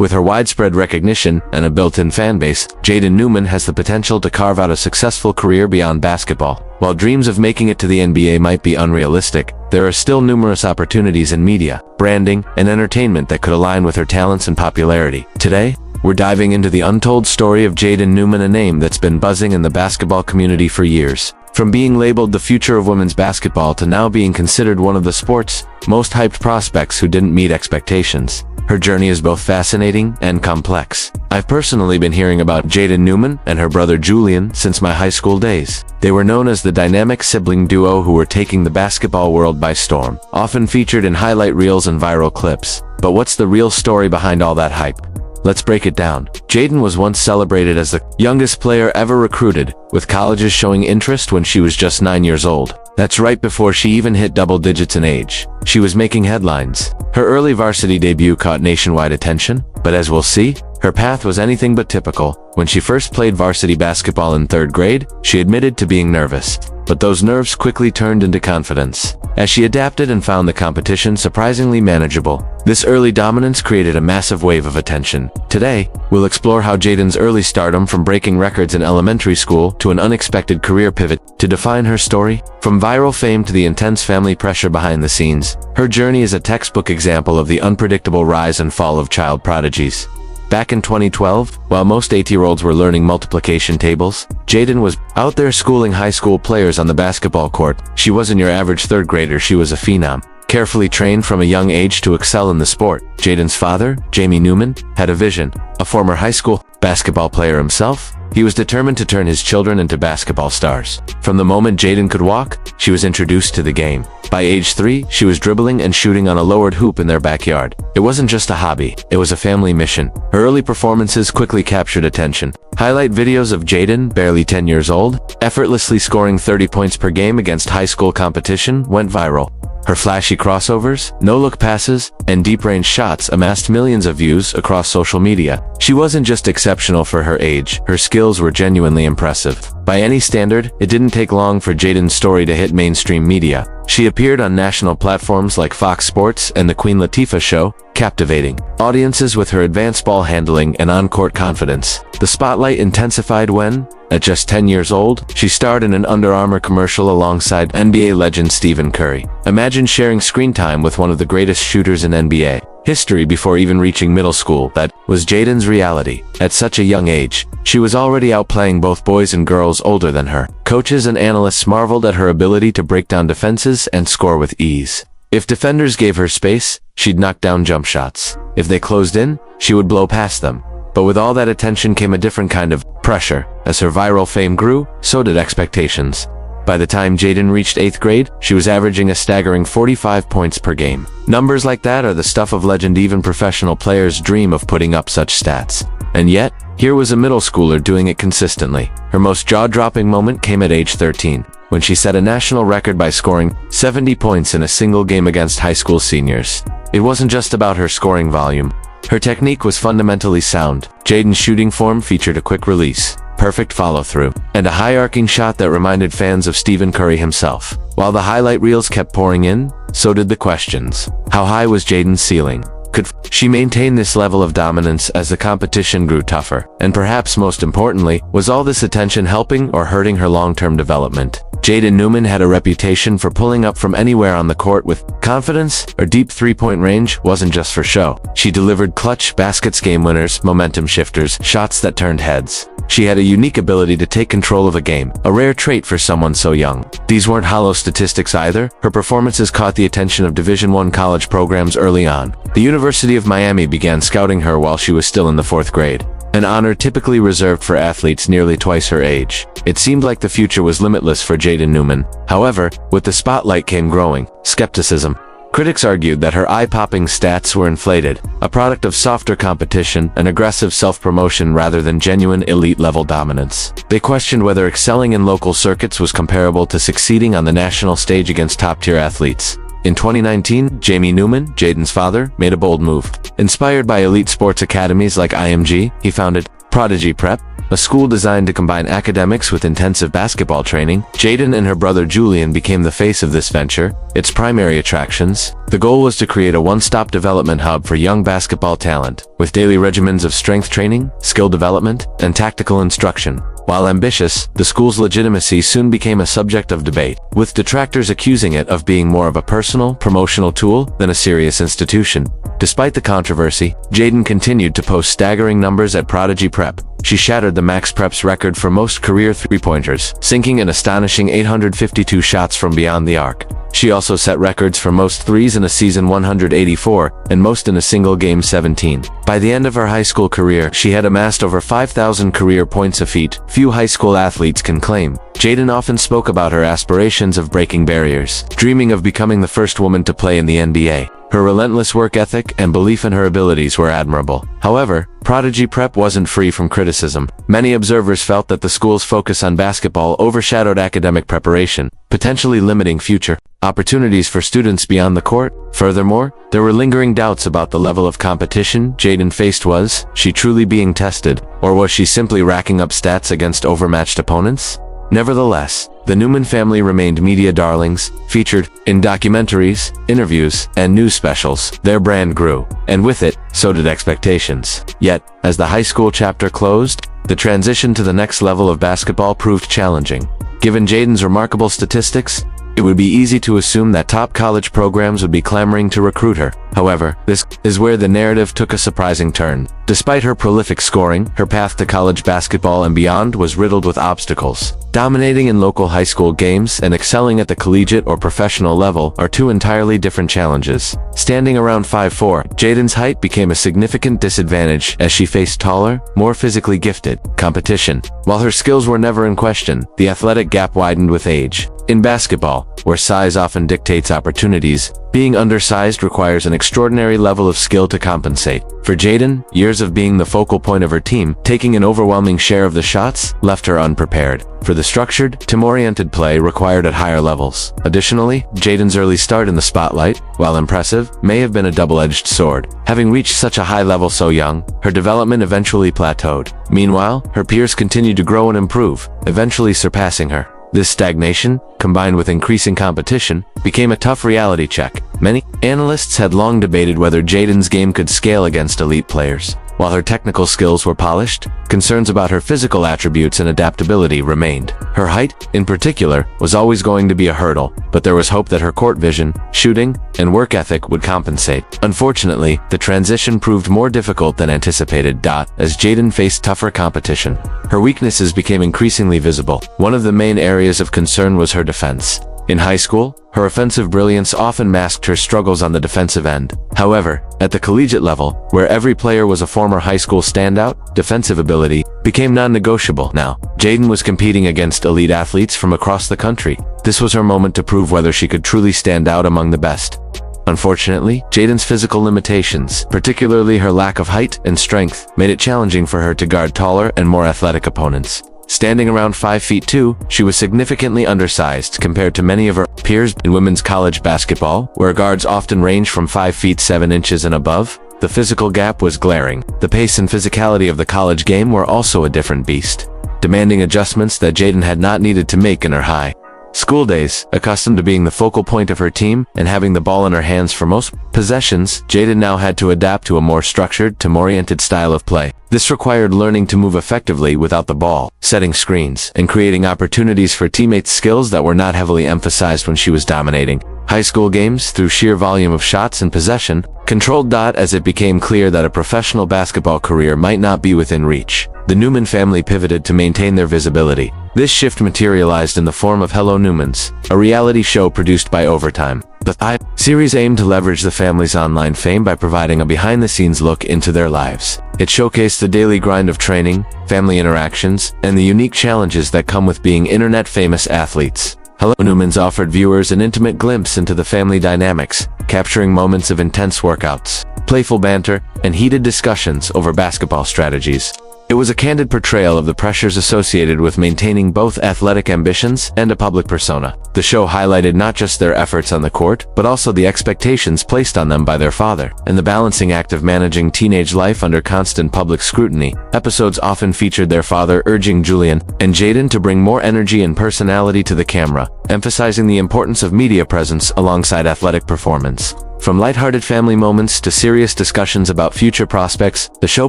With her widespread recognition and a built-in fan base, Jaden Newman has the potential to carve out a successful career beyond basketball. While dreams of making it to the NBA might be unrealistic, there are still numerous opportunities in media, branding, and entertainment that could align with her talents and popularity. Today, we're diving into the untold story of Jaden Newman, a name that's been buzzing in the basketball community for years. From being labeled the future of women's basketball to now being considered one of the sport's most hyped prospects who didn't meet expectations. Her journey is both fascinating and complex. I've personally been hearing about Jaden Newman and her brother Julian since my high school days. They were known as the dynamic sibling duo who were taking the basketball world by storm, often featured in highlight reels and viral clips. But what's the real story behind all that hype? Let's break it down. Jaden was once celebrated as the youngest player ever recruited, with colleges showing interest when she was just 9 years old. That's right before she even hit double digits in age. She was making headlines. Her early varsity debut caught nationwide attention, but as we'll see, her path was anything but typical. When she first played varsity basketball in 3rd grade, she admitted to being nervous. But those nerves quickly turned into confidence, as she adapted and found the competition surprisingly manageable. This early dominance created a massive wave of attention. Today, we'll explore how Jaden's early stardom, from breaking records in elementary school to an unexpected career pivot, to define her story. From viral fame to the intense family pressure behind the scenes, her journey is a textbook example of the unpredictable rise and fall of child prodigies. Back in 2012, while most 8-year-olds were learning multiplication tables, Jaden was out there schooling high school players on the basketball court. She wasn't your average 3rd grader, she was a phenom. Carefully trained from a young age to excel in the sport, Jaden's father, Jamie Newman, had a vision. A former high school basketball player himself, he was determined to turn his children into basketball stars. From the moment Jaden could walk, she was introduced to the game. By age 3, she was dribbling and shooting on a lowered hoop in their backyard. It wasn't just a hobby, it was a family mission. Her early performances quickly captured attention. Highlight videos of Jaden, barely 10 years old, effortlessly scoring 30 points per game against high school competition went viral. Her flashy crossovers, no-look passes, and deep-range shots amassed millions of views across social media. She wasn't just exceptional for her age, her skills were genuinely impressive. By any standard, it didn't take long for Jaden's story to hit mainstream media. She appeared on national platforms like Fox Sports and The Queen Latifah Show, captivating audiences with her advanced ball handling and on-court confidence. The spotlight intensified when, at just 10 years old, she starred in an Under Armour commercial alongside NBA legend Stephen Curry. Imagine sharing screen time with one of the greatest shooters in NBA history before even reaching middle school. That was Jaden's reality. At such a young age, she was already outplaying both boys and girls older than her. Coaches and analysts marveled at her ability to break down defenses and score with ease. If defenders gave her space, she'd knock down jump shots. If they closed in, she would blow past them. But with all that attention came a different kind of pressure. As her viral fame grew, so did expectations. By the time Jaden reached 8th grade, she was averaging a staggering 45 points per game. Numbers like that are the stuff of legend. Even professional players dream of putting up such stats. And yet, here was a middle schooler doing it consistently. Her most jaw-dropping moment came at age 13, when she set a national record by scoring 70 points in a single game against high school seniors. It wasn't just about her scoring volume. Her technique was fundamentally sound. Jaden's shooting form featured a quick release, perfect follow-through, and a high-arcing shot that reminded fans of Stephen Curry himself. While the highlight reels kept pouring in, so did the questions. How high was Jaden's ceiling? Could she maintain this level of dominance as the competition grew tougher? And perhaps most importantly, was all this attention helping or hurting her long-term development? Jaden Newman had a reputation for pulling up from anywhere on the court with confidence. Her deep three-point range wasn't just for show. She delivered clutch baskets, game winners, momentum shifters, shots that turned heads. She had a unique ability to take control of a game, a rare trait for someone so young. These weren't hollow statistics either. Her performances caught the attention of Division I college programs early on. The University of Miami began scouting her while she was still in the 4th grade, an honor typically reserved for athletes nearly twice her age. It seemed like the future was limitless for Jaden Newman. However, with the spotlight came growing skepticism. Critics argued that her eye-popping stats were inflated, a product of softer competition and aggressive self-promotion rather than genuine elite-level dominance. They questioned whether excelling in local circuits was comparable to succeeding on the national stage against top-tier athletes. In 2019, Jamie Newman, Jaden's father, made a bold move. Inspired by elite sports academies like IMG, he founded Prodigy Prep, a school designed to combine academics with intensive basketball training. Jaden and her brother Julian became the face of this venture. Its primary attractions. The goal was to create a one-stop development hub for young basketball talent, with daily regimens of strength training, skill development, and tactical instruction. While ambitious, the school's legitimacy soon became a subject of debate, with detractors accusing it of being more of a personal, promotional tool than a serious institution. Despite the controversy, Jaden continued to post staggering numbers at Prodigy Prep. She shattered the Max Prep's record for most career three-pointers, sinking an astonishing 852 shots from beyond the arc. She also set records for most threes in a season 184, and most in a single game 17. By the end of her high school career, she had amassed over 5,000 career points a feat few high school athletes can claim. Jaden often spoke about her aspirations of breaking barriers, dreaming of becoming the first woman to play in the NBA. Her relentless work ethic and belief in her abilities were admirable. However, Prodigy Prep wasn't free from criticism. Many observers felt that the school's focus on basketball overshadowed academic preparation, potentially limiting future opportunities for students beyond the court. Furthermore, there were lingering doubts about the level of competition Jaden faced. Was she truly being tested, or was she simply racking up stats against overmatched opponents? Nevertheless, the Newman family remained media darlings, featured in documentaries, interviews, and news specials. Their brand grew, and with it, so did expectations. Yet, as the high school chapter closed, the transition to the next level of basketball proved challenging. Given Jaden's remarkable statistics, it would be easy to assume that top college programs would be clamoring to recruit her. However, this is where the narrative took a surprising turn. Despite her prolific scoring, her path to college basketball and beyond was riddled with obstacles. Dominating in local high school games and excelling at the collegiate or professional level are two entirely different challenges. Standing around 5'4", Jaden's height became a significant disadvantage as she faced taller, more physically gifted competition. While her skills were never in question, the athletic gap widened with age. In basketball, where size often dictates opportunities, being undersized requires an extraordinary level of skill to compensate. For Jaden, years of being the focal point of her team, taking an overwhelming share of the shots, left her unprepared for the structured, team-oriented play required at higher levels. Additionally, Jaden's early start in the spotlight, while impressive, may have been a double-edged sword. Having reached such a high level so young, her development eventually plateaued. Meanwhile, her peers continued to grow and improve, eventually surpassing her. This stagnation, combined with increasing competition, became a tough reality check. Many analysts had long debated whether Jaden's game could scale against elite players. While her technical skills were polished, concerns about her physical attributes and adaptability remained. Her height, in particular, was always going to be a hurdle, but there was hope that her court vision, shooting, and work ethic would compensate. Unfortunately, the transition proved more difficult than anticipated. As Jaden faced tougher competition, her weaknesses became increasingly visible. One of the main areas of concern was her defense. In high school, her offensive brilliance often masked her struggles on the defensive end. However, at the collegiate level, where every player was a former high school standout, defensive ability became non-negotiable. Now, Jaden was competing against elite athletes from across the country. This was her moment to prove whether she could truly stand out among the best. Unfortunately, Jaden's physical limitations, particularly her lack of height and strength, made it challenging for her to guard taller and more athletic opponents. Standing around 5'2", she was significantly undersized compared to many of her peers in women's college basketball, where guards often range from 5'7" and above. The physical gap was glaring. The pace and physicality of the college game were also a different beast, demanding adjustments that Jaden had not needed to make in her high school days. Accustomed to being the focal point of her team and having the ball in her hands for most possessions, Jaden now had to adapt to a more structured, team-oriented style of play. This required learning to move effectively without the ball, setting screens, and creating opportunities for teammates, skills that were not heavily emphasized when she was dominating high school games through sheer volume of shots and possession, controlled. As it became clear that a professional basketball career might not be within reach, the Newman family pivoted to maintain their visibility. This shift materialized in the form of Hello Newmans, a reality show produced by Overtime. The series aimed to leverage the family's online fame by providing a behind-the-scenes look into their lives. It showcased the daily grind of training, family interactions, and the unique challenges that come with being internet-famous athletes. Hello Newmans offered viewers an intimate glimpse into the family dynamics, capturing moments of intense workouts, playful banter, and heated discussions over basketball strategies. It was a candid portrayal of the pressures associated with maintaining both athletic ambitions and a public persona. The show highlighted not just their efforts on the court, but also the expectations placed on them by their father, and the balancing act of managing teenage life under constant public scrutiny. Episodes often featured their father urging Julian and Jaden to bring more energy and personality to the camera, emphasizing the importance of media presence alongside athletic performance. From lighthearted family moments to serious discussions about future prospects, the show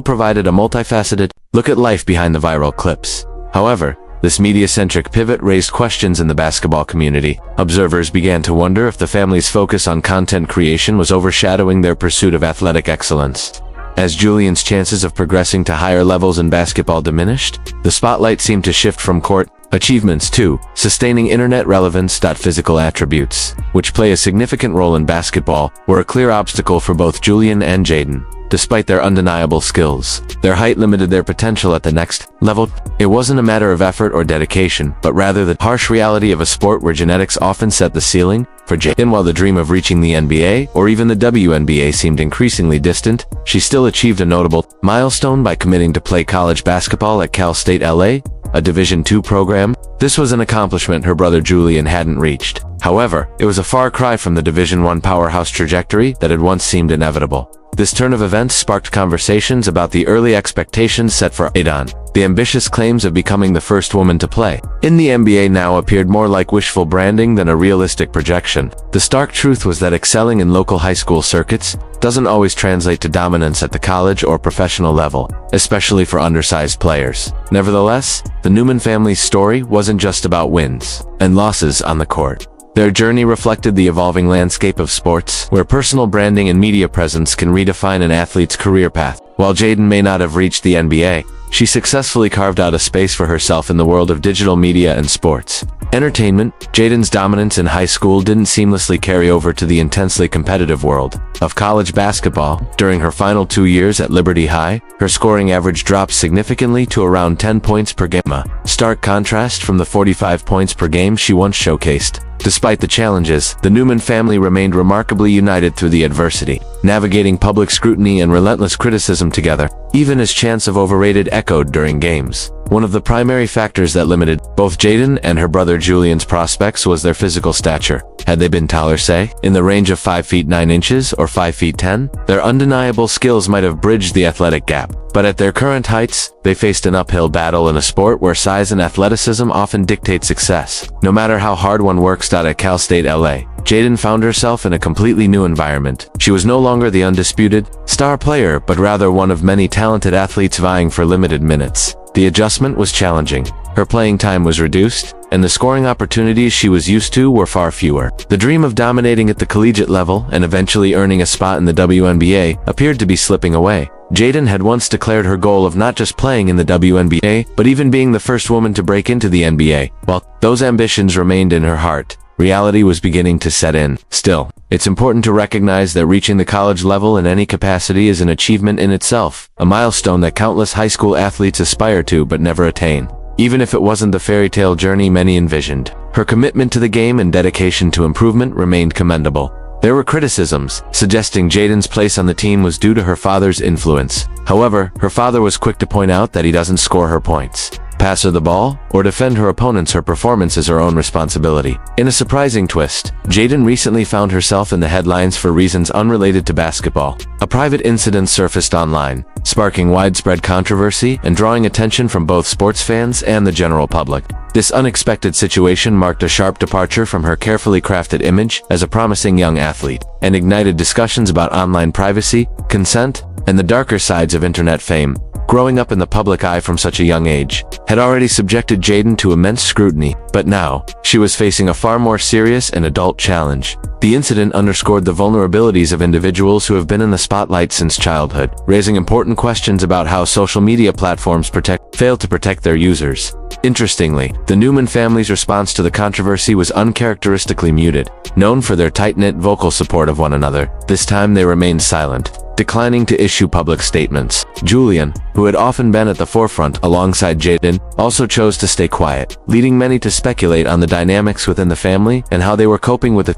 provided a multifaceted look at life behind the viral clips. However, this media-centric pivot raised questions in the basketball community. Observers began to wonder if the family's focus on content creation was overshadowing their pursuit of athletic excellence. As Julian's chances of progressing to higher levels in basketball diminished, the spotlight seemed to shift from court achievements to sustaining internet relevance. Physical attributes, which play a significant role in basketball, were a clear obstacle for both Julian and Jaden. Despite their undeniable skills, their height limited their potential at the next level. It wasn't a matter of effort or dedication, but rather the harsh reality of a sport where genetics often set the ceiling. For Jaden, while the dream of reaching the NBA or even the WNBA seemed increasingly distant, she still achieved a notable milestone by committing to play college basketball at Cal State LA, a Division II program. This was an accomplishment her brother Julian hadn't reached. However, it was a far cry from the Division I powerhouse trajectory that had once seemed inevitable. This turn of events sparked conversations about the early expectations set for Jaden. The ambitious claims of becoming the first woman to play in the NBA now appeared more like wishful branding than a realistic projection. The stark truth was that excelling in local high school circuits doesn't always translate to dominance at the college or professional level, especially for undersized players. Nevertheless, the Newman family's story wasn't just about wins and losses on the court. Their journey reflected the evolving landscape of sports, where personal branding and media presence can redefine an athlete's career path. While Jaden may not have reached the NBA, she successfully carved out a space for herself in the world of digital media and sports entertainment. Jaden's dominance in high school didn't seamlessly carry over to the intensely competitive world of college basketball. During her final 2 years at Liberty High, her scoring average dropped significantly to around 10 points per game, a stark contrast from the 45 points per game she once showcased. Despite the challenges, the Newman family remained remarkably united through the adversity, navigating public scrutiny and relentless criticism together, even as chants of overrated echoed during games. One of the primary factors that limited both Jaden and her brother Julian's prospects was their physical stature. Had they been taller, say, in the range of 5 feet 9 inches or 5 feet 10, their undeniable skills might have bridged the athletic gap. But at their current heights, they faced an uphill battle in a sport where size and athleticism often dictate success. No matter how hard one works at Cal State LA, Jaden found herself in a completely new environment. She was no longer the undisputed star player, but rather one of many talented athletes vying for limited minutes. The adjustment was challenging. Her playing time was reduced, and the scoring opportunities she was used to were far fewer. The dream of dominating at the collegiate level and eventually earning a spot in the WNBA appeared to be slipping away. Jaden had once declared her goal of not just playing in the WNBA, but even being the first woman to break into the NBA. While those ambitions remained in her heart, reality was beginning to set in. Still, it's important to recognize that reaching the college level in any capacity is an achievement in itself, a milestone that countless high school athletes aspire to but never attain. Even if it wasn't the fairy tale journey many envisioned, her commitment to the game and dedication to improvement remained commendable. There were criticisms, suggesting Jaden's place on the team was due to her father's influence. However, her father was quick to point out that he doesn't score her points, pass her the ball, or defend her opponents. Her performance is her own responsibility. In a surprising twist, Jaden recently found herself in the headlines for reasons unrelated to basketball. A private incident surfaced online, sparking widespread controversy and drawing attention from both sports fans and the general public. This unexpected situation marked a sharp departure from her carefully crafted image as a promising young athlete, and ignited discussions about online privacy, consent, and the darker sides of internet fame. Growing up in the public eye from such a young age had already subjected Jaden to immense scrutiny, but now, she was facing a far more serious and adult challenge. The incident underscored the vulnerabilities of individuals who have been in the spotlight since childhood, raising important questions about how social media platforms fail to protect their users. Interestingly, the Newman family's response to the controversy was uncharacteristically muted. Known for their tight-knit vocal support of one another, this time they remained silent, declining to issue public statements. Julian, who had often been at the forefront alongside Jaden, also chose to stay quiet, leading many to speculate on the dynamics within the family and how they were coping with the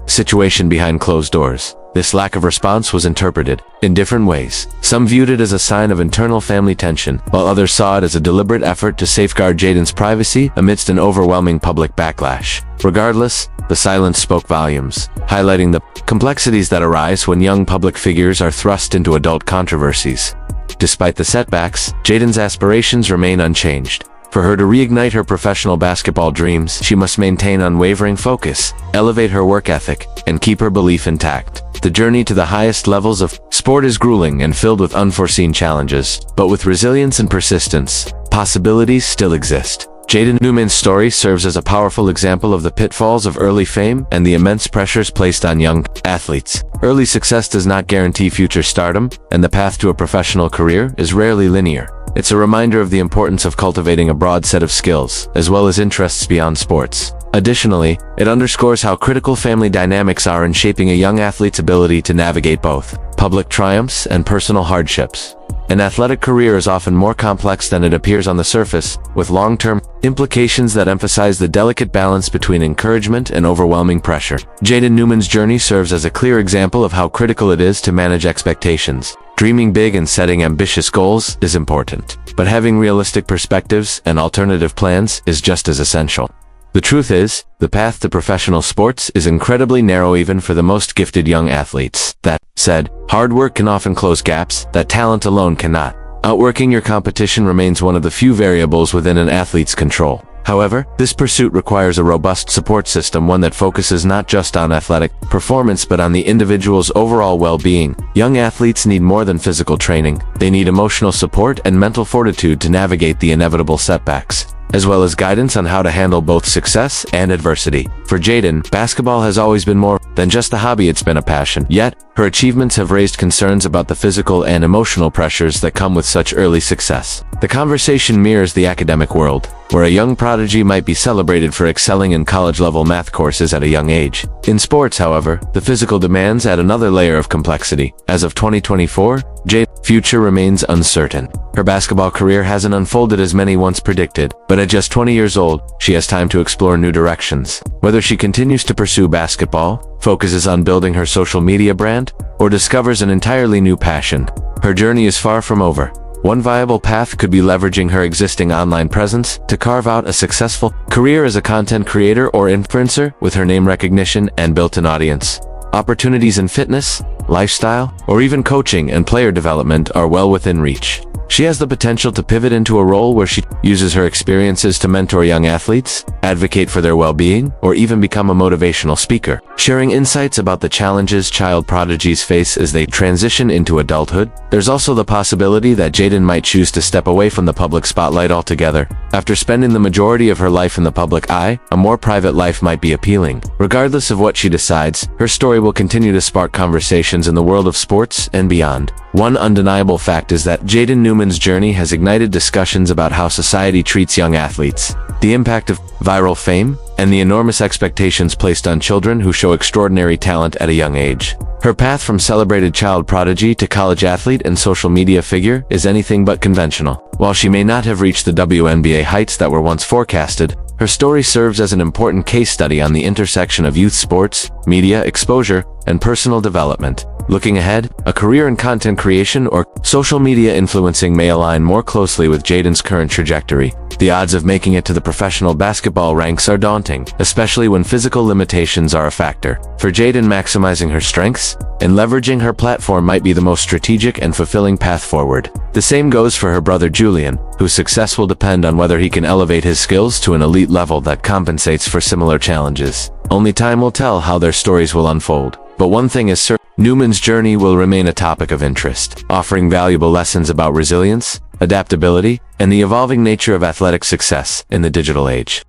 situation behind closed doors. This lack of response was interpreted in different ways. Some viewed it as a sign of internal family tension, while others saw it as a deliberate effort to safeguard Jaden's privacy amidst an overwhelming public backlash. Regardless, the silence spoke volumes, highlighting the complexities that arise when young public figures are thrust into adult controversies. Despite the setbacks, Jaden's aspirations remain unchanged. For her to reignite her professional basketball dreams, she must maintain unwavering focus, elevate her work ethic, and keep her belief intact. The journey to the highest levels of sport is grueling and filled with unforeseen challenges, but with resilience and persistence, possibilities still exist. Jaden Newman's story serves as a powerful example of the pitfalls of early fame and the immense pressures placed on young athletes. Early success does not guarantee future stardom, and the path to a professional career is rarely linear. It's a reminder of the importance of cultivating a broad set of skills, as well as interests beyond sports. Additionally, it underscores how critical family dynamics are in shaping a young athlete's ability to navigate both public triumphs and personal hardships. An athletic career is often more complex than it appears on the surface, with long-term implications that emphasize the delicate balance between encouragement and overwhelming pressure. Jaden Newman's journey serves as a clear example of how critical it is to manage expectations. Dreaming big and setting ambitious goals is important, but having realistic perspectives and alternative plans is just as essential. The truth is, the path to professional sports is incredibly narrow even for the most gifted young athletes. That said, hard work can often close gaps that talent alone cannot. Outworking your competition remains one of the few variables within an athlete's control. However, this pursuit requires a robust support system, one that focuses not just on athletic performance but on the individual's overall well-being. Young athletes need more than physical training. They need emotional support and mental fortitude to navigate the inevitable setbacks, as well as guidance on how to handle both success and adversity. For Jaden, basketball has always been more than just a hobby, it's been a passion. Yet, her achievements have raised concerns about the physical and emotional pressures that come with such early success. The conversation mirrors the academic world, where a young prodigy might be celebrated for excelling in college-level math courses at a young age. In sports, however, the physical demands add another layer of complexity. As of 2024, Jaden's future remains uncertain. Her basketball career hasn't unfolded as many once predicted, but at just 20 years old, she has time to explore new directions. Whether she continues to pursue basketball, focuses on building her social media brand, or discovers an entirely new passion, her journey is far from over. One viable path could be leveraging her existing online presence to carve out a successful career as a content creator or influencer with her name recognition and built-in audience. Opportunities in fitness, lifestyle, or even coaching and player development are well within reach. She has the potential to pivot into a role where she uses her experiences to mentor young athletes, advocate for their well-being, or even become a motivational speaker, sharing insights about the challenges child prodigies face as they transition into adulthood. There's also the possibility that Jaden might choose to step away from the public spotlight altogether. After spending the majority of her life in the public eye, a more private life might be appealing. Regardless of what she decides, her story will continue to spark conversations in the world of sports and beyond. One undeniable fact is that Jaden Newman's journey has ignited discussions about how society treats young athletes, the impact of viral fame, and the enormous expectations placed on children who show extraordinary talent at a young age. Her path from celebrated child prodigy to college athlete and social media figure is anything but conventional. While she may not have reached the WNBA heights that were once forecasted, her story serves as an important case study on the intersection of youth sports, media exposure, and personal development. Looking ahead, a career in content creation or social media influencing may align more closely with Jaden's current trajectory. The odds of making it to the professional basketball ranks are daunting, especially when physical limitations are a factor. For Jaden, maximizing her strengths and leveraging her platform might be the most strategic and fulfilling path forward. The same goes for her brother Julian, whose success will depend on whether he can elevate his skills to an elite level that compensates for similar challenges. Only time will tell how their stories will unfold. But one thing is certain, Newman's journey will remain a topic of interest, offering valuable lessons about resilience, adaptability, and the evolving nature of athletic success in the digital age.